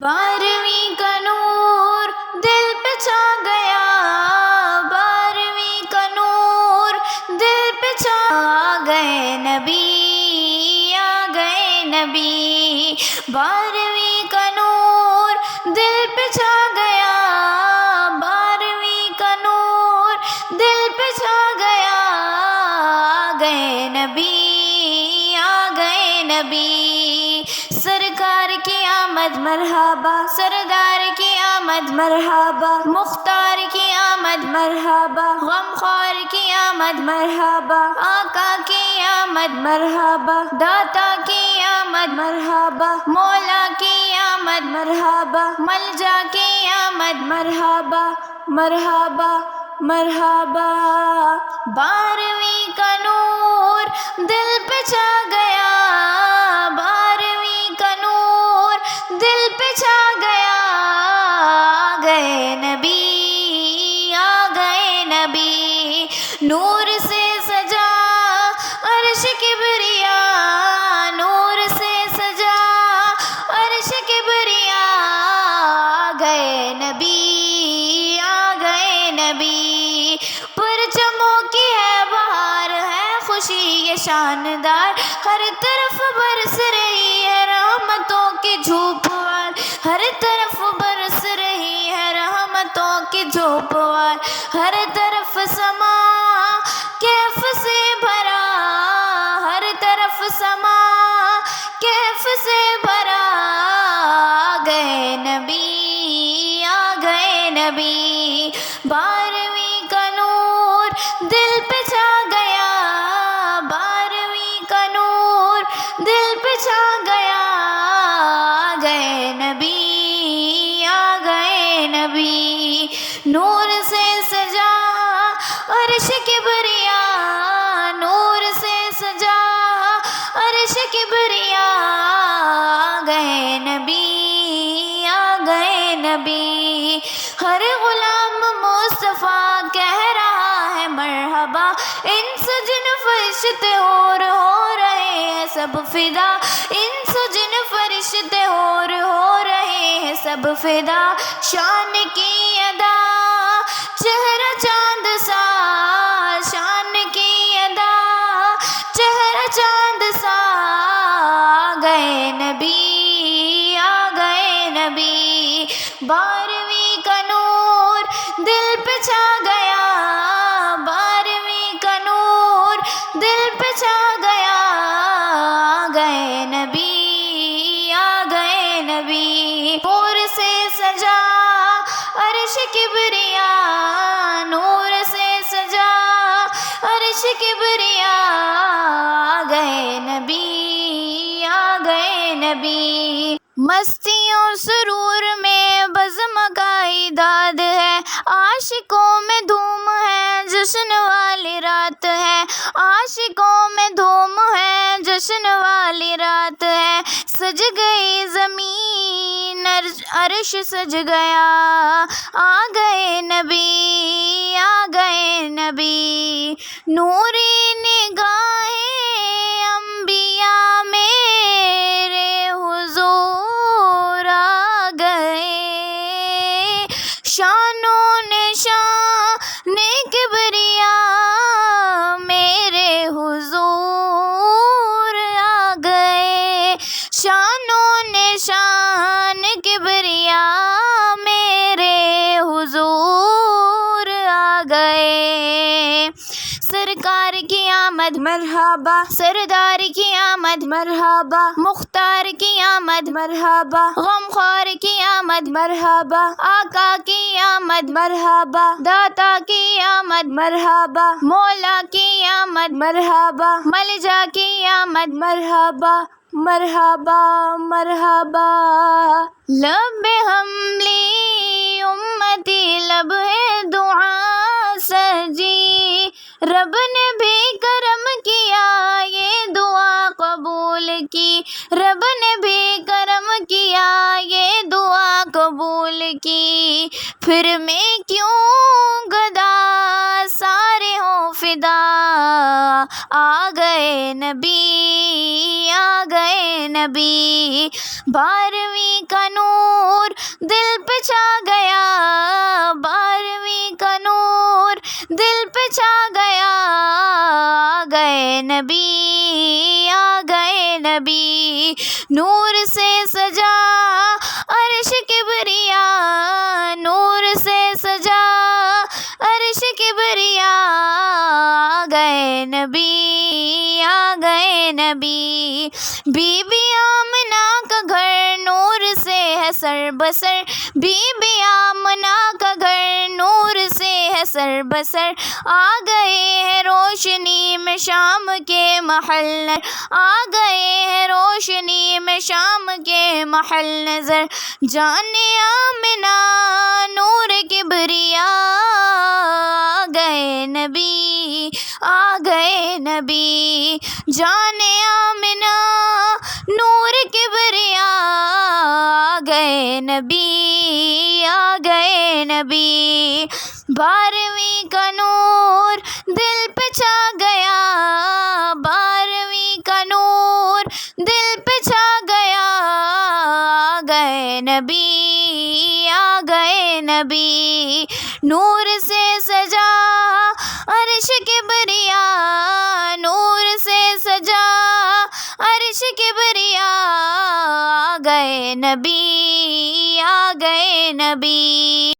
12ویں کا نور دل پہ چھا گیا، 12ویں کا نور دل پہ چھا گئے نبی، آ گئے نبی، 12ویں کا نور دل پہ چھا گیا، 12ویں کا نور دل پہ چھا گیا، آ گئے نبی، آ گئے نبی، سرکار کی آمد مرحبا، سردار کی آمد مرحبا، مختار کی آمد مرحبا، غمخوار کی آمد مرحبا، آقا کی آمد مرحبا، داتا کی آمد مرحبا، مولا کی آمد مرحبا، ملجا کی آمد مرحبا، مرحبا مرحبا، 12ویں کا نور دل پہ چھا گیا، 12ویں کا نور دل پہ چھا گیا، آ گئے نبی، آ گئے نبی، نور سے سجا عرش کبریا، نور سے سجا عرش کبریا، آ گئے نبی، آ گئے نبی، پرچموں کی ہے بہار، ہے خوشی یہ شاندار، ہر طرف برس رہی ہے رحمتوں کی جھوپوار، ہر طرف برس رہی ہے رحمتوں کی جھوپوار، ہر طرف سما کیف سے بھرا، ہر طرف سما کیف سے بھرا، آ گئے نبی، آ گئے نبی، 12ویں کا نور دل پہ چھا گیا، 12ویں کا نور دل پہ چھا گیا، آ گئے نبی، آ گئے نبی، نور سے سجا عرش کبریا، نور سے سجا عرش کبریا، آ گئے نبی، آ گئے نبی، ہر غلام مصطفیٰ کہہ رہا ہے مرحبا، انس جن فرشتے ہو رہے ہیں سب فدا، انس جن فرشتے ہو رہے ہیں سب فدا، شان کی ادا چہرہ چاند سا، شان کی ادا چہرہ چاند سا، آ گئے نبی، آ گئے نبی، 12ویں کا نور دل پہ چھا گیا، 12ویں کا نور دل پہ چھا گیا، آ گئے نبی، آ گئے نبی، نور سے سجا عرش کبریا، نور سے سجا عرش کبریا، آ گئے نبی، آ گئے نبی، مستیوں سرور میں بزم کا داد ہے، عاشقوں میں دھوم ہے جشن والی رات ہے، عاشقوں میں دھوم ہے جشن والی رات ہے، سج گئی زمین عرش سج گیا، آ گئے نبی، آ گئے نبی، نوری نگاہیں انبیاء میرے حضور آ گئے، شان و نشان کبریا میرے حضور آ گئے، شان و نشان کبریا میرے حضور آ گئے، سرکار کی آمد مرحبا، سردار کی آمد مرحبا، مختار کی آمد مرحبا، غمخوار کی آمد مرحبا، آقا کی آمد مرحبا، داتا کی آمد مرحبا، مولا کی آمد مرحبا، ملجا کی آمد مرحبا، مرحبا مرحبا، لب حملی امتی لب ہے دعا سجی، رب نے بھی کرم کیا یہ دعا قبول کی، رب نے بھی کرم کیا یہ دعا قبول کی، پھر میں کیوں گدا سارے ہوں فدا، آ گئے نبی، آ گئے نبی، 12ویں کا نور دل پہ چھا گیا، 12ویں کا نور دل پہ چھا گیا، آ گئے نبی، آ گئے نبی، نور سے سجا عرش کبریا، نور سے سجا عرش کبریا، آ گئے نبی، آ گئے نبی، بی بی آمنہ کا گھر نور سے ہے سر بسر، بی بی آمنہ کا گھر نور سے ہے سر بسر، آ گئے ہیں روشنی میں شام کے محل نظر، آ گئے ہیں روشنی میں شام کے محل نظر، جان آمنہ نور کبریا، آ گئے نبی، آ گئے نبی، جان آمنہ نور کبریا، آ گئے نبی، آ گئے نبی، 12ویں کا نور دل پہ چھا گیا، 12ویں کا نور دل پہ چھا گیا، آ گئے نبی، آ گئے نبی، نور سے سجا عرش کبریا، نور سے سجا عرش کبریا، آ گئے نبی، آ گئے نبی۔